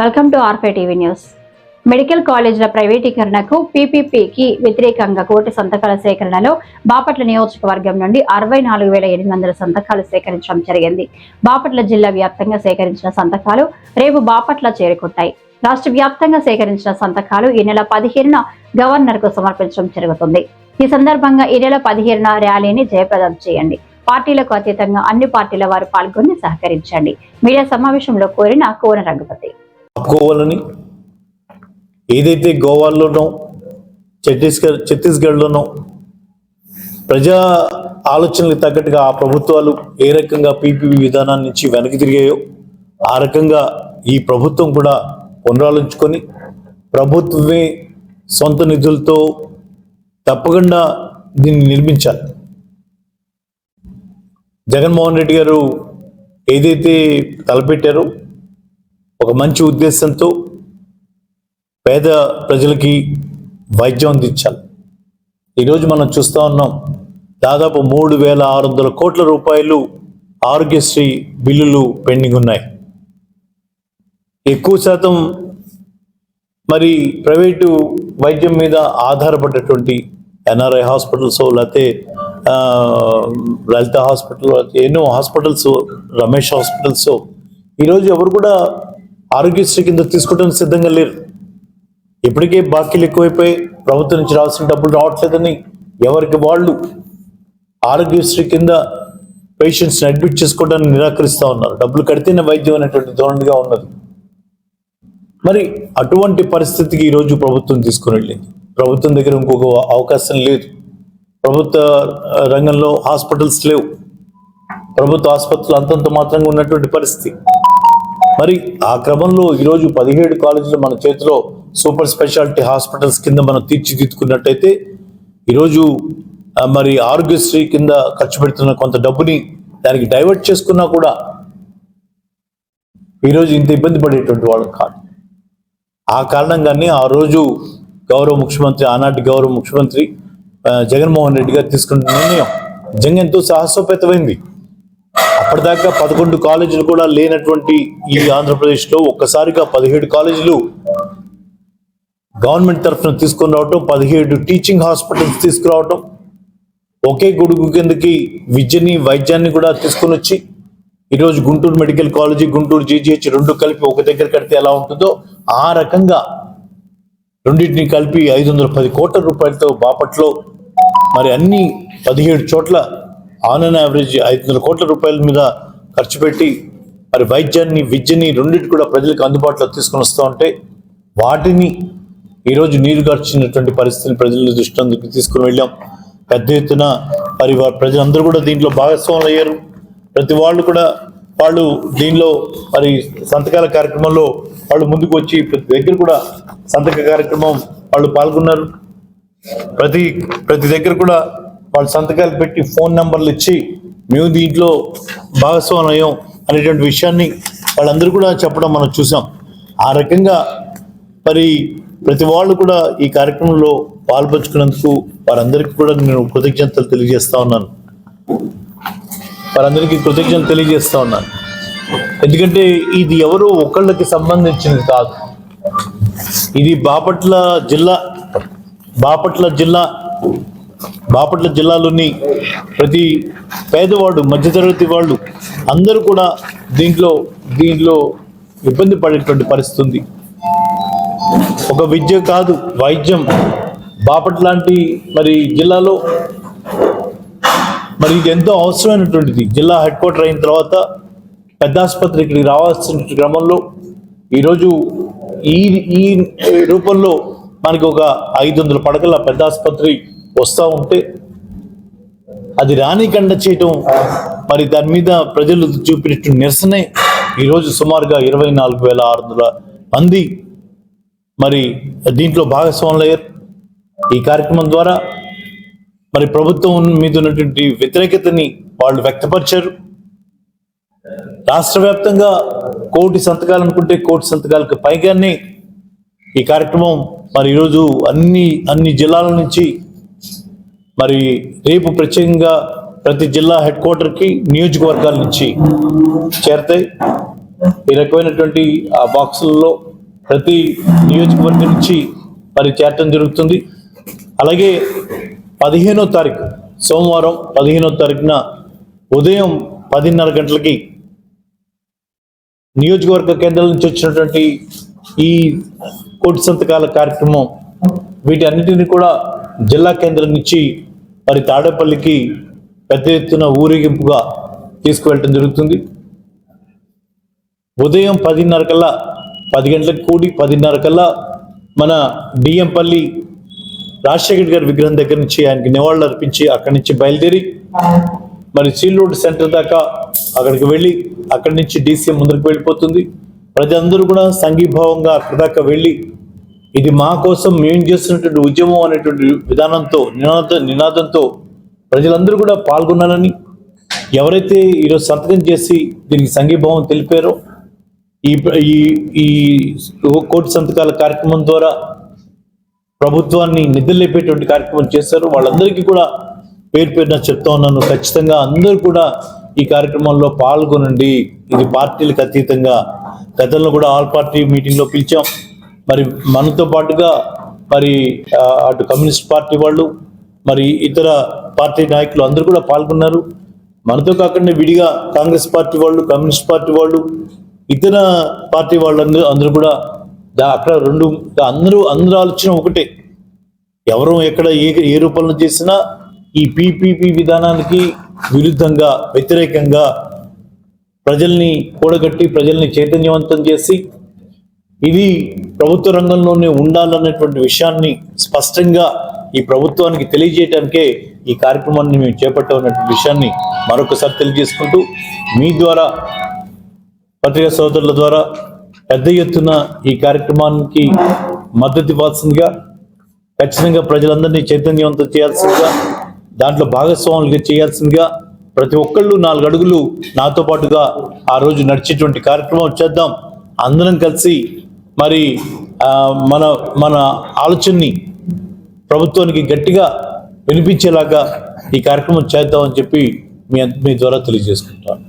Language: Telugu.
Welcome to R5 TV news. Medical కాలేజీల ప్రైవేటీకరణకు పీపీపీకి వ్యతిరేకంగా కోటి సంతకాల సేకరణలో బాపట్ల నియోజకవర్గం నుండి 64,800 సంతకాలు సేకరించడం జరిగింది. బాపట్ల జిల్లా వ్యాప్తంగా సేకరించిన సంతకాలు రేపు బాపట్ల చేరుకుంటాయి. రాష్ట్ర వ్యాప్తంగా సేకరించిన సంతకాలు ఈ నెల 15న గవర్నర్ కు సమర్పించడం జరుగుతుంది. ఈ సందర్భంగా ఈ నెల 15న ర్యాలీని జయప్రదం చేయండి. పార్టీలకు అతీతంగా అన్ని పార్టీల వారు పాల్గొని సహకరించండి. మీడియా సమావేశంలో కోరిన కోన రఘుపతి ఆపుకోవాలని ఏదైతే గోవాలోనో ఛత్తీస్గఢ్లోనో ప్రజా ఆలోచనలకు తగ్గట్టుగా ఆ ప్రభుత్వాలు ఏ రకంగా పీపీపీ విధానాన్ని నుంచి వెనక్కి తిరిగాయో ఆ రకంగా ఈ ప్రభుత్వం కూడా పునరాలోచించుకొని ప్రభుత్వమే సొంత నిధులతో తప్పకుండా దీన్ని నిర్మించాలి. జగన్మోహన్ రెడ్డి గారు ఏదైతే తలపెట్టారో ఒక మంచి ఉద్దేశంతో పేద ప్రజలకి వైద్యం అందించాలి. ఈరోజు మనం చూస్తూ ఉన్నాం, దాదాపు 3,600 కోట్ల రూపాయలు ఆరోగ్యశ్రీ బిల్లులు పెండింగ్ ఉన్నాయి. ఎక్కువ శాతం మరి ప్రైవేటు వైద్యం మీద ఆధారపడ్డటువంటి ఎన్ఆర్ఐ హాస్పిటల్స్, లేకపోతే లలిత హాస్పిటల్, ఎన్నో హాస్పిటల్స్, రమేష్ హాస్పిటల్స్ ఈరోజు ఎవరు కూడా ఆరోగ్యశ్రీ కింద తీసుకోవడానికి సిద్ధంగా లేరు. ఇప్పటికే బాకీలు ఎక్కువైపోయి ప్రభుత్వం నుంచి రావాల్సిన డబ్బులు రావట్లేదని ఎవరికి వాళ్ళు ఆరోగ్యశ్రీ కింద పేషెంట్స్ని అడ్మిట్ చేసుకోవడానికి నిరాకరిస్తూ ఉన్నారు. డబ్బులు కడితేనే వైద్యం అనేటువంటి ధోరణిగా ఉన్నది. మరి అటువంటి పరిస్థితికి ఈరోజు ప్రభుత్వం తీసుకుని వెళ్ళింది. ప్రభుత్వం దగ్గర ఇంకొక అవకాశం లేదు. ప్రభుత్వ రంగంలో హాస్పిటల్స్ లేవు. ప్రభుత్వ ఆసుపత్రులు అంతంత మాత్రంగా ఉన్నటువంటి పరిస్థితి. మరి ఆ క్రమంలో ఈరోజు 17 కాలేజీలు మన చేతిలో సూపర్ స్పెషాలిటీ హాస్పిటల్స్ కింద మనం తీర్చిదిద్దుకున్నట్టయితే ఈరోజు మరి ఆరోగ్యశ్రీ కింద ఖర్చు పెడుతున్న కొంత డబ్బుని దానికి డైవర్ట్ చేసుకున్నా కూడా ఈరోజు ఇంత ఇబ్బంది పడేటువంటి వాళ్ళం కాదు. ఆ కారణంగానే ఆ రోజు ఆనాటి గౌరవ ముఖ్యమంత్రి జగన్మోహన్ రెడ్డి గారు తీసుకున్న నిర్ణయం నిజంగా ఎంతో సాహసోపేతమైంది. అప్పటిదాకా 11 కాలేజీలు కూడా లేనటువంటి ఈ ఆంధ్రప్రదేశ్లో ఒక్కసారిగా 17 కాలేజీలు గవర్నమెంట్ తరఫున తీసుకుని రావటం, 17 టీచింగ్ హాస్పిటల్స్ తీసుకురావటం, ఒకే గొడుగు కిందకి విద్యని వైద్యాన్ని కూడా తీసుకొని వచ్చి ఈరోజు Guntur medical college, Guntur GGH రెండు కలిపి ఒక దగ్గర కడితే ఎలా ఉంటుందో ఆ రకంగా రెండింటిని కలిపి 510 కోట్ల రూపాయలతో బాపట్లో మరి అన్ని 17 చోట్ల ఆన్ అండ్ యావరేజ్ 500 కోట్ల రూపాయల మీద ఖర్చు పెట్టి మరి వైద్యాన్ని, విద్యని రెండింటి కూడా ప్రజలకు అందుబాటులో తీసుకొని వస్తూ ఉంటే వాటిని ఈరోజు నీరుగార్చినటువంటి పరిస్థితిని ప్రజల దృష్టికి తీసుకుని వెళ్ళాం. పెద్ద ఎత్తున మరి ప్రజలందరూ కూడా దీంట్లో భాగస్వాములు అయ్యారు. ప్రతి వాళ్ళు దీనిలో మరి సంతకాల కార్యక్రమంలో వాళ్ళు ముందుకు వచ్చి ప్రతి దగ్గర కూడా సంతక కార్యక్రమం వాళ్ళు పాల్గొన్నారు. ప్రతి దగ్గర కూడా వాళ్ళు సంతకాలు పెట్టి ఫోన్ నెంబర్లు ఇచ్చి మేము దీంట్లో భాగస్వామ్యం అనేటువంటి విషయాన్ని వాళ్ళందరూ కూడా చెప్పడం మనం చూసాం. ఆ రకంగా మరి ప్రతి వాళ్ళు కూడా ఈ కార్యక్రమంలో పాల్పంచుకున్నందుకు వారందరికీ కూడా నేను కృతజ్ఞతలు తెలియజేస్తా ఉన్నాను. ఎందుకంటే ఇది ఎవరో ఒకళ్ళకి సంబంధించినది కాదు. ఇది బాపట్ల జిల్లాలోని ప్రతి పేదవాడు, మధ్యతరగతి వాళ్ళు అందరూ కూడా దీంట్లో ఇబ్బంది పడేటువంటి పరిస్థితి ఉంది. ఒక విద్య కాదు, వైద్యం బాపట్ల లాంటి మరి జిల్లాలో మరి ఇది ఎంతో అవసరమైనటువంటిది. జిల్లా హెడ్ క్వార్టర్ అయిన తర్వాత పెద్ద ఆసుపత్రి ఇక్కడికి రావాల్సిన క్రమంలో ఈరోజు ఈ రూపంలో మనకి ఒక 500 పడకల పెద్ద ఆసుపత్రి వస్తూ ఉంటే అది రానికండ చేయటం, మరి దాని మీద ప్రజలు చూపినట్టు నిరసనే ఈరోజు సుమారుగా 24,600 మంది మరి దీంట్లో భాగస్వాములు అయ్యారు. ఈ కార్యక్రమం ద్వారా మరి ప్రభుత్వం మీద ఉన్నటువంటి వ్యతిరేకతని వాళ్ళు వ్యక్తపరిచారు. రాష్ట్ర వ్యాప్తంగా 1,000 సంతకాలు అనుకుంటే 1,000 సంతకాలకు పైగానే ఈ కార్యక్రమం మరి ఈరోజు అన్ని జిల్లాల నుంచి మరి రేపు ప్రత్యేకంగా ప్రతి జిల్లా హెడ్ క్వార్టర్కి నియోజకవర్గాల నుంచి చేరతాయి. ఈ రకమైనటువంటి ఆ బాక్సుల్లో ప్రతి నియోజకవర్గం నుంచి మరి చేరటం జరుగుతుంది. అలాగే 15వ తారీఖు సోమవారం 15వ తారీఖున ఉదయం 10:30 గంటలకి నియోజకవర్గ కేంద్రాల నుంచి వచ్చినటువంటి ఈ కోటి సంతకాల కార్యక్రమం వీటి అన్నిటిని కూడా జిల్లా కేంద్రం నుంచి మరి తాడేపల్లికి పెద్ద ఎత్తున ఊరేగింపుగా తీసుకువెళ్ళటం జరుగుతుంది. ఉదయం 10:30 కల్లా 10 గంటలకు కూడి 10:30 కల్లా మన డిఎంపల్లి రాజశేఖర్ గారి విగ్రహం దగ్గర నుంచి ఆయనకి నివాళులు అర్పించి అక్కడి నుంచి బయలుదేరి మరి సీల్ రోడ్ సెంటర్ దాకా అక్కడికి వెళ్ళి అక్కడి నుంచి డీసీఎం ముందుకు వెళ్ళిపోతుంది. ప్రజలందరూ కూడా సంఘీభావంగా అక్కడి దాకా వెళ్ళి ఇది మా కోసం మేము చేస్తున్నటువంటి ఉద్యమం అనేటువంటి విధానంతో నినాదంతో ప్రజలందరూ కూడా పాల్గొనాలని, ఎవరైతే ఈరోజు సంతకం చేసి దీనికి సంఘీభావం తెలిపారో ఈ కోటి సంతకాల కార్యక్రమం ద్వారా ప్రభుత్వాన్ని నిద్రలేపేటువంటి కార్యక్రమం చేశారు, వాళ్ళందరికీ కూడా పేరు పేరున చెప్తా ఉన్నాను. ఖచ్చితంగా అందరూ కూడా ఈ కార్యక్రమంలో పాల్గొనండి. ఇది పార్టీలకు అతీతంగా గతంలో కూడా ఆల్ పార్టీ మీటింగ్లో పిలిచాం. మరి మనతో పాటుగా మరి అటు కమ్యూనిస్ట్ పార్టీ వాళ్ళు మరి ఇతర పార్టీ నాయకులు అందరూ కూడా పాల్గొన్నారు. మనతో కాకుండా విడిగా కాంగ్రెస్ పార్టీ వాళ్ళు, కమ్యూనిస్ట్ పార్టీ వాళ్ళు, ఇతర పార్టీ వాళ్ళందరూ కూడా అక్కడ అందరూ ఆలోచన ఒకటే. ఎవరు ఎక్కడ ఏ రూపంలో చేసినా ఈ పీపీపీ విధానానికి విరుద్ధంగా వ్యతిరేకంగా ప్రజల్ని కూడగట్టి ప్రజల్ని చైతన్యవంతం చేసి ఇది ప్రభుత్వ రంగంలోనే ఉండాలన్నటువంటి విషయాన్ని స్పష్టంగా ఈ ప్రభుత్వానికి తెలియజేయడానికే ఈ కార్యక్రమాన్ని మేము చేపట్టామన్నటువంటి విషయాన్ని మరొకసారి తెలియజేసుకుంటూ మీ ద్వారా పత్రికా సోదరుల ద్వారా పెద్ద ఎత్తున ఈ కార్యక్రమానికి మద్దతు ఇవ్వాల్సిందిగా, ఖచ్చితంగా ప్రజలందరినీ చైతన్యవంతం చేయాల్సిందిగా, దాంట్లో భాగస్వాములుగా చేయాల్సిందిగా, ప్రతి ఒక్కళ్ళు 4 అడుగులు నాతో పాటుగా ఆ రోజు నడిచేటువంటి కార్యక్రమం చేద్దాం. అందరం కలిసి మరి మన ఆలోచనని ప్రభుత్వానికి గట్టిగా వినిపించేలాగా ఈ కార్యక్రమం చేద్దామని చెప్పి మీ ద్వారా తెలియజేసుకుంటాను.